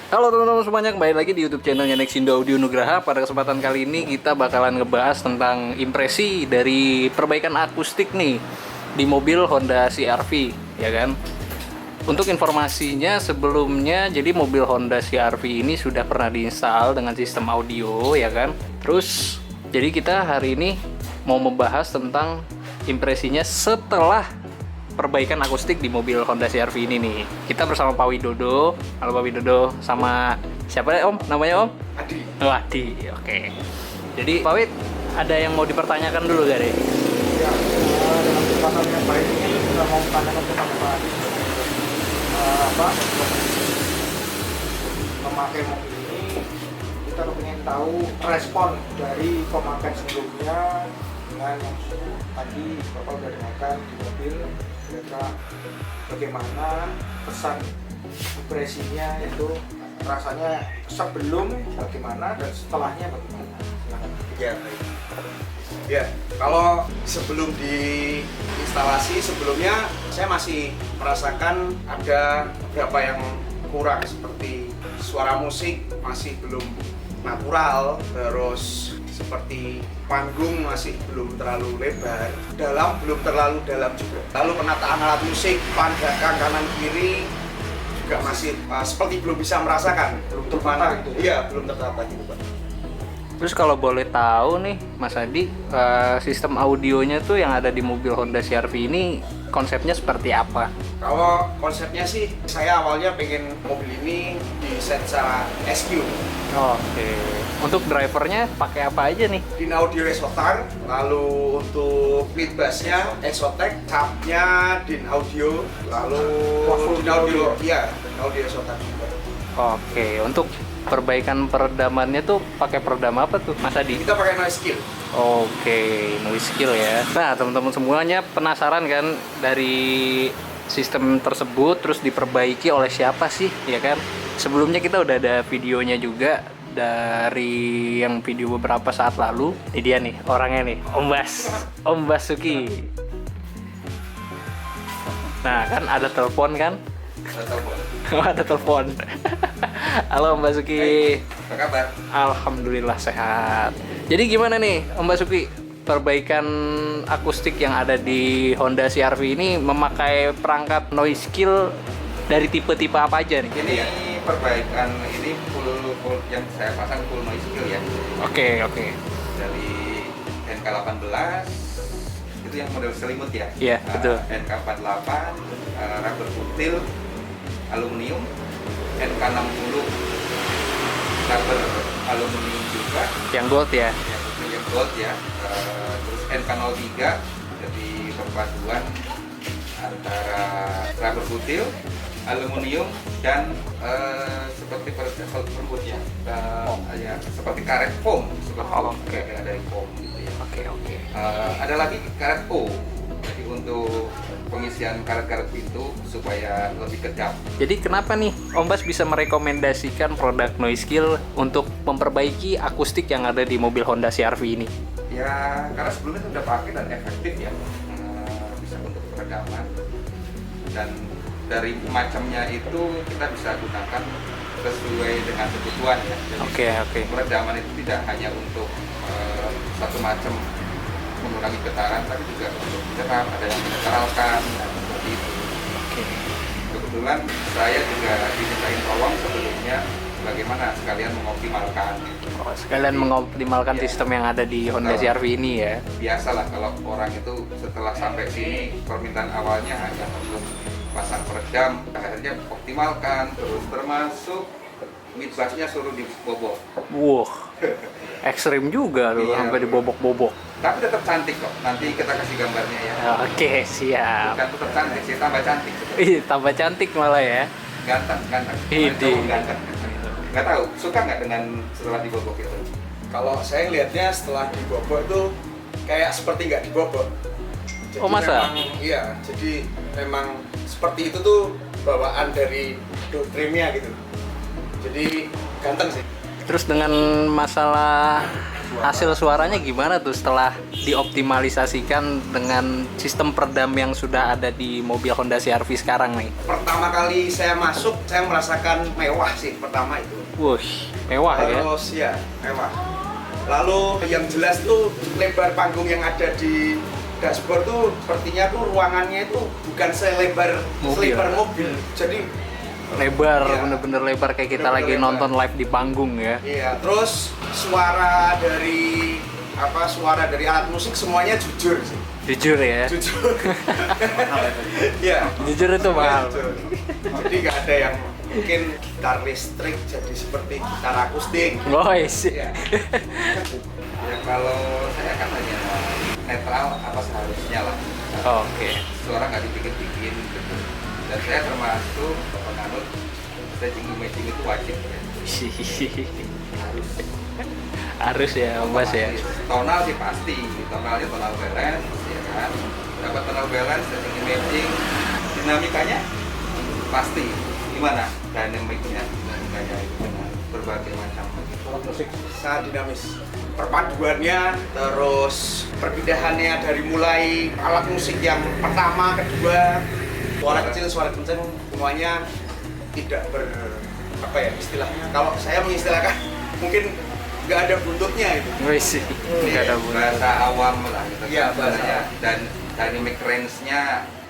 Halo teman-teman semuanya, kembali lagi di YouTube channelnya Nexindo Audio Nugraha. Pada kesempatan kali ini kita bakalan ngebahas tentang impresi dari perbaikan akustik nih di mobil Honda CR-V, ya kan? Untuk informasinya sebelumnya, jadi mobil Honda CR-V ini sudah pernah diinstal dengan sistem audio, ya kan? Terus, jadi kita hari ini mau membahas tentang impresinya setelah perbaikan akustik di mobil Honda CR-V ini nih. Kita bersama Pak Widodo. Halo Pak Widodo, sama siapa ya Om? Namanya Om? Adi. Oh, Adi, oke. Jadi Pak Wid, ada yang mau dipertanyakan dulu gak deh? Ya, dalam kesempatan yang baik ini kita mau tanyakan kepada Pak Adi memakai mobil ini. Kita ingin tahu respon dari pemakaian sebelumnya dengan yang tadi Bapak sudah dengarkan di mobil. Kira-kira bagaimana kesan impresinya itu, rasanya sebelum bagaimana dan setelahnya bagaimana? Silakan. Ya, baik. Ya, kalau sebelum diinstalasi sebelumnya saya masih merasakan ada beberapa yang kurang, seperti suara musik masih belum natural, terus seperti panggung masih belum terlalu lebar, belum terlalu dalam juga. Lalu penataan alat musik, pan belakang kanan kiri juga masih seperti belum bisa merasakan, belum tertata gitu. Iya, belum tertata gitu, Pak. Terus kalau boleh tahu nih Mas Adi, sistem audionya tuh yang ada di mobil Honda CR-V ini konsepnya seperti apa? Kalau konsepnya sih, saya awalnya pengen mobil ini diset secara SQ. Oke. Untuk drivernya pakai apa aja nih? Din Audio Exotar, lalu untuk lead bassnya Exotec, subnya Din Audio, lalu Din Audio, iya, Din Audio Exotar juga. Oke, untuk perbaikan peredamannya tuh pakai peredam apa tuh Mas Adi? Kita pakai noise kill. Oke, noise kill ya. Nah, teman-teman semuanya penasaran kan dari sistem tersebut terus diperbaiki oleh siapa sih, ya kan? Sebelumnya kita udah ada videonya juga dari yang video beberapa saat lalu. Ini dia nih, orangnya nih, Om Basuki. Nah, kan ada telepon kan? Oh, ada telepon. Halo Om Basuki. Apa kabar? Alhamdulillah sehat. Jadi gimana nih Om Basuki, perbaikan akustik yang ada di Honda CR-V ini memakai perangkat noise kill dari tipe-tipe apa aja nih? Ini perbaikan ini full yang saya pasang full noise kill ya. Oke. Dari NK18 itu yang model selimut ya. Iya, betul. NK48 rubber butil aluminium, NK60 rubber aluminium juga. Yang gold ya. Yang gold ya. Terus NK03 jadi perpaduan antara rubber butil, aluminium dan seperti perlembut ya, ya seperti karet foam, seperti dari foam gitu ya. Oke. Ada lagi karet O, jadi untuk pengisian karet-karet pintu supaya lebih kejam. Jadi kenapa nih Om Bas bisa merekomendasikan produk noise kill untuk memperbaiki akustik yang ada di mobil Honda CR-V ini? Ya karena sebelumnya itu udah pakai dan efektif ya, bisa untuk peredaman dan dari macamnya itu kita bisa gunakan sesuai dengan kebutuhan ya. Jadi peredaman itu tidak hanya untuk satu macam mengurangi getaran, tapi juga untuk menyerap, ada yang menetralkan, seperti itu. Kebetulan saya juga dimintain tolong sebelumnya bagaimana sekalian mengoptimalkan. Sekalian mengoptimalkan sistem yang ada di Honda CR-V ini ya. Biasalah kalau orang itu setelah sampai sini permintaan awalnya hanya untuk pasang peredam, akhirnya optimalkan, terus termasuk mid bassnya suruh dibobok. Wah, ekstrim juga tuh, Iya, sampai dibobok-bobok. Tapi tetap cantik kok, nanti kita kasih gambarnya ya. Oke, siap. Bukan tetap cantik sih, tambah cantik. Ih, tambah cantik malah ya. Ganteng. Ide. Cowok ganteng. Nggak tahu, suka nggak dengan setelah dibobok itu? Kalau saya lihatnya setelah dibobok itu kayak seperti nggak dibobok. Jadi Oh, masa? Iya, jadi memang seperti itu tuh bawaan dari Dreamnya gitu. Jadi ganteng sih. Terus dengan masalah hasil suaranya gimana tuh setelah dioptimalisasikan dengan sistem peredam yang sudah ada di mobil Honda CR-V sekarang nih? Pertama kali saya masuk, saya merasakan mewah sih pertama itu. Wush, mewah ya? Terus ya, mewah. Lalu yang jelas tuh lebar panggung yang ada di dashboard tuh sepertinya tuh ruangannya itu bukan selebar mobil. Jadi Lebar, Iya. bener-bener lebar kayak kita Bener-bener lagi lebar. nonton live di panggung ya. iya, terus suara dari alat musik semuanya jujur sih. Jujur ya. Jujur. Iya. Jujur itu mahal. Jujur. Jadi nggak ada yang mungkin gitar listrik jadi seperti gitar akustik. Guys. Iya. Ya kalau saya kan hanya netral apa seharusnya lah. Oke. Suara nggak dibikin-bikin gitu. Dan saya termasuk penganut staging imaging itu wajib ya. Harus ya, Mas ya. Tonal sih pasti, tonalnya tonal balance ya kan. Dapat tonal balance, staging imaging, dinamikanya pasti. Gimana dinamikanya itu dengan berbagai macam Alat musik. Sangat dinamis. Perpaduannya, terus perpindahannya dari mulai alat musik yang pertama, kedua, suara kecil, suara kenceng, semuanya tidak apa ya istilahnya. Kalau saya mengistilahkan mungkin nggak ada buntutnya itu. Wih sih, nggak ada bunga. bahasa awam lah gitu Iya, kan bahasa sebenarnya. awam. Dan dynamic range-nya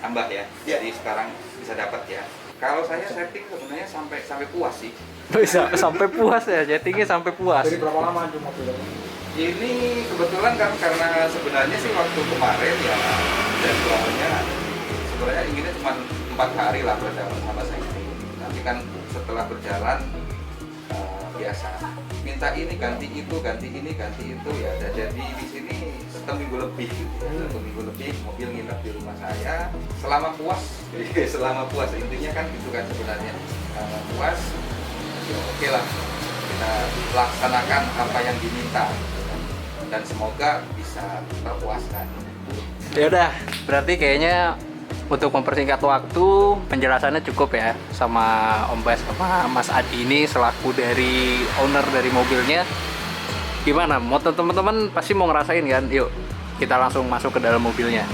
tambah ya. Iya. Jadi sekarang bisa dapat ya. Kalau saya setting sebenarnya sampai puas sih. Bisa sampai puas ya, jettingnya sampai puas. Dari berapa lama itu mobilnya? Ini kebetulan kan karena sebenarnya sih waktu kemarin ya jadwalnya sebenarnya inginnya cuma 4 hari lah berjalan sama saya ini. Nanti kan setelah berjalan biasa minta ini ganti itu, ganti ini, ganti itu ya. Dan jadi di sini 1 minggu lebih gitu ya. 1 minggu lebih mobil nginep di rumah saya selama puas. Selama puas intinya kan itu kan sebenarnya puas ya oke lah kita laksanakan apa yang diminta dan semoga bisa terpuaskan. Ya udah, berarti kayaknya untuk mempersingkat waktu penjelasannya cukup ya sama Om Bas sama Mas Adi ini selaku dari owner dari mobilnya. Gimana? Mau teman-teman pasti mau ngerasain kan? Yuk kita langsung masuk ke dalam mobilnya.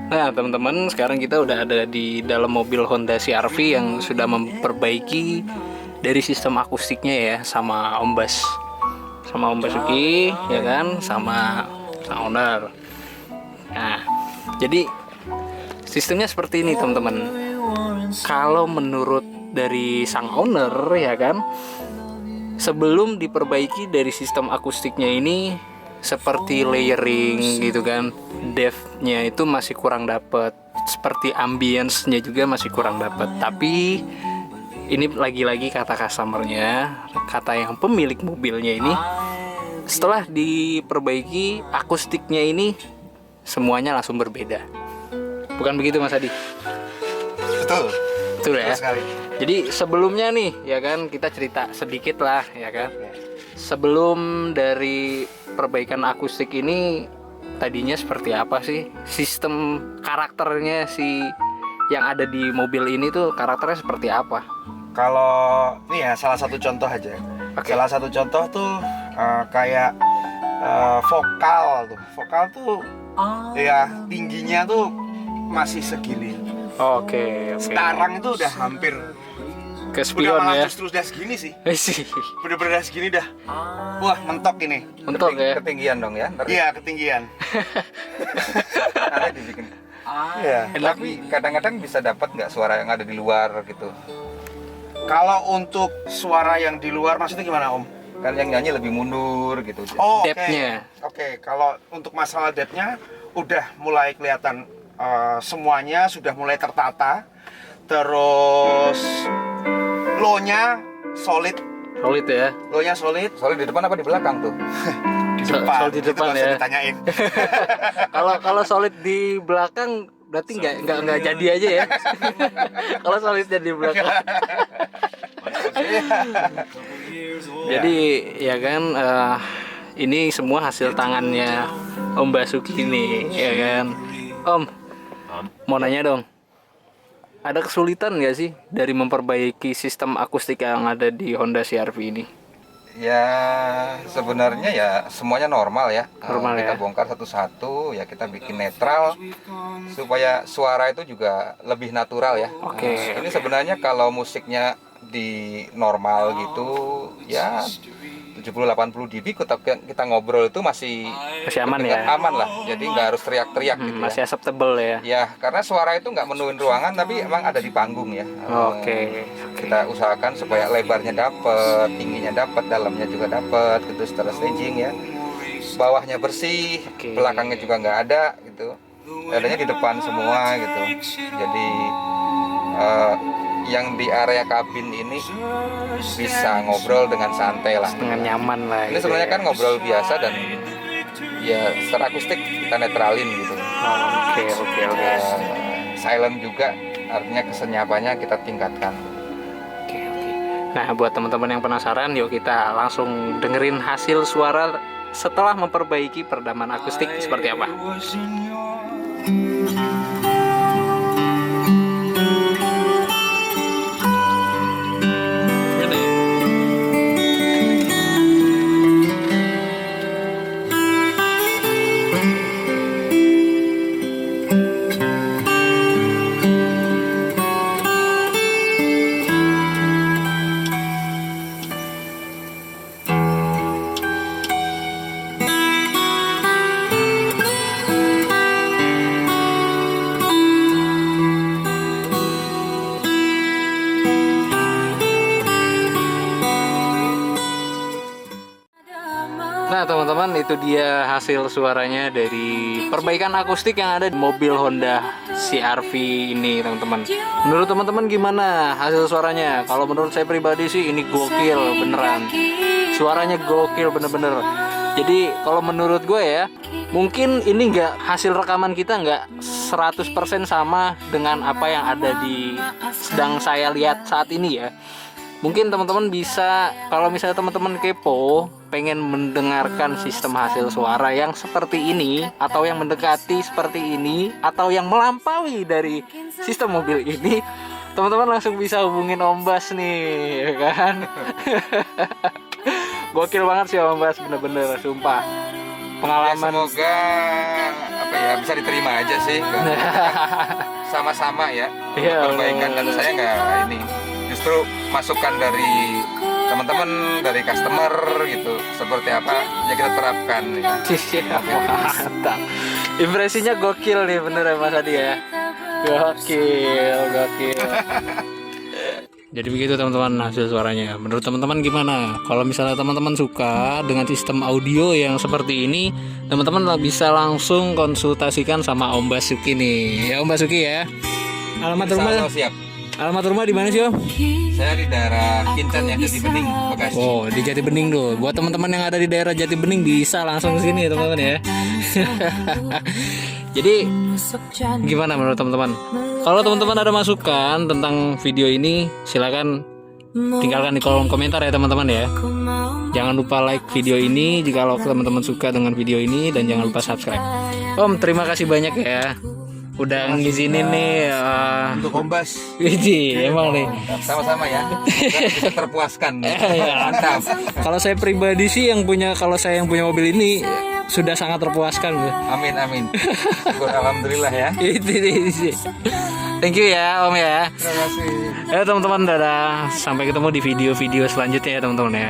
Nah teman-teman, sekarang kita udah ada di dalam mobil Honda CR-V yang sudah memperbaiki dari sistem akustiknya ya sama Om Bas, sama Om Basuki ya kan, sama sang owner. Nah, jadi sistemnya seperti ini teman-teman. Kalau menurut dari sang owner ya kan, sebelum diperbaiki dari sistem akustiknya ini seperti layering gitu kan, depth-nya itu masih kurang dapet, seperti ambience-nya juga masih kurang dapet. Tapi ini lagi-lagi kata customer-nya, kata yang pemilik mobilnya ini, setelah diperbaiki akustiknya ini semuanya langsung berbeda. Bukan begitu Mas Adi? Betul. Betul ya. Betul sekali. Jadi sebelumnya nih ya kan, kita cerita sedikit lah ya kan. Sebelum dari perbaikan akustik ini tadinya seperti apa sih sistem karakternya si yang ada di mobil ini tuh, karakternya seperti apa? Kalau ini ya salah satu contoh aja. Oke. Salah satu contoh tuh kayak vokal tuh. Vokal tuh ya tingginya tuh masih segini. Oke. Sekarang itu udah hampir Ke udah spion malah ya. justru udah segini sih. Sih. Bener-bener udah segini dah. Wah, mentok ini. Mentok ya. Ketinggian dong ya. Ntar Iya, ketinggian. nanti dibikin. Iya. Tapi kadang-kadang bisa dapat nggak suara yang ada di luar gitu. Kalau untuk suara yang di luar maksudnya gimana, Om? Kan yang nyanyi lebih mundur gitu. Oh, oke. Depth-nya. Oke, kalau untuk masalah depth-nya udah mulai kelihatan, semuanya sudah mulai tertata. Terus low-nya solid, Solid ya. low-nya solid. Soalnya di depan apa di belakang tuh? Di Solid di Itu depan nggak usah ya. ditanyain. Kalau solid di belakang berarti nggak jadi aja ya. Kalau solidnya di belakang. Jadi ya kan ini semua hasil tangannya Om Basuki nih, ya kan. Om, mau nanya dong. Ada kesulitan nggak sih dari memperbaiki sistem akustik yang ada di Honda CR-V ini? Ya sebenarnya ya semuanya normal ya. Normal Kita ya. bongkar satu-satu ya, kita bikin netral supaya suara itu juga lebih natural ya. Oke. Ini sebenarnya kalau musiknya di normal gitu ya 70-80 dB kita ngobrol itu masih Masih aman ya? aman lah. Jadi nggak harus teriak-teriak gitu Masih ya. acceptable ya. Ya karena suara itu nggak menuin ruangan tapi emang ada di panggung ya. Oke. Kita usahakan supaya lebarnya dapet, tingginya dapet, dalamnya juga dapet gitu setelah staging ya. Bawahnya bersih, Oke. belakangnya juga nggak ada gitu. Adanya di depan semua gitu. Jadi yang di area kabin ini bisa ngobrol dengan santai lah. Dengan nyaman lah. Ini gitu sebenarnya ya. kan ngobrol biasa dan ya secara akustik kita netralin gitu. Oke. Silent juga, artinya kesenyapannya kita tingkatkan. Oke. Nah, buat teman-teman yang penasaran, yuk kita langsung dengerin hasil suara setelah memperbaiki peredaman akustik seperti apa. Nah teman-teman, itu dia hasil suaranya dari perbaikan akustik yang ada di mobil Honda CR-V ini teman-teman. Menurut teman-teman gimana hasil suaranya? Kalau menurut saya pribadi sih ini gokil beneran. Suaranya gokil bener-bener. Jadi kalau menurut gue ya, mungkin ini hasil rekaman kita nggak 100% sama dengan apa yang ada di sedang saya lihat saat ini ya. Mungkin teman-teman bisa, kalau misalnya teman-teman kepo, pengen mendengarkan sistem hasil suara yang seperti ini, atau yang mendekati seperti ini, atau yang melampaui dari sistem mobil ini, teman-teman langsung bisa hubungin Om Bas nih, ya kan? Gokil banget sih Om Bas, bener-bener, sumpah. Ya, Pengalaman. semoga apa ya bisa diterima aja sih. Sama-sama ya. Iya, Perbaikan dan saya nggak ini. Justru masukan dari teman-teman, dari customer gitu, seperti apa ya kita terapkan ya. Mantap. Impresinya gokil nih bener ya Mas Adi ya. Gokil. Jadi begitu teman-teman hasil suaranya. Menurut teman-teman gimana? Kalau misalnya teman-teman suka dengan sistem audio yang seperti ini, teman-teman bisa langsung konsultasikan sama Om Basuki nih. Ya Om Basuki ya. Alamat rumah. Insya Allah siap. Alamat rumah di mana sih Om? Saya di daerah Kinten ya, Jati Bening, Bekasi. Oh, di Jati Bening tuh. Buat teman-teman yang ada di daerah Jati Bening bisa langsung ke sini ya, teman-teman ya. Jadi gimana menurut teman-teman? Kalau teman-teman ada masukan tentang video ini, silakan tinggalkan di kolom komentar ya, teman-teman ya. Jangan lupa like video ini jika teman-teman suka dengan video ini, dan jangan lupa subscribe. Om, terima kasih banyak ya. Udah ngizinin nih Untuk Kombas. Widi, emang nih. Sama-sama ya. Semoga bisa terpuaskan. Ya, Mantap. Kalau saya pribadi sih kalau saya yang punya mobil ini sudah sangat terpuaskan. Amin. Syukur, alhamdulillah ya. Itu sih. Thank you ya Om ya. Terima kasih. Ayo teman-teman, dadah. Sampai ketemu di video-video selanjutnya ya teman-teman ya.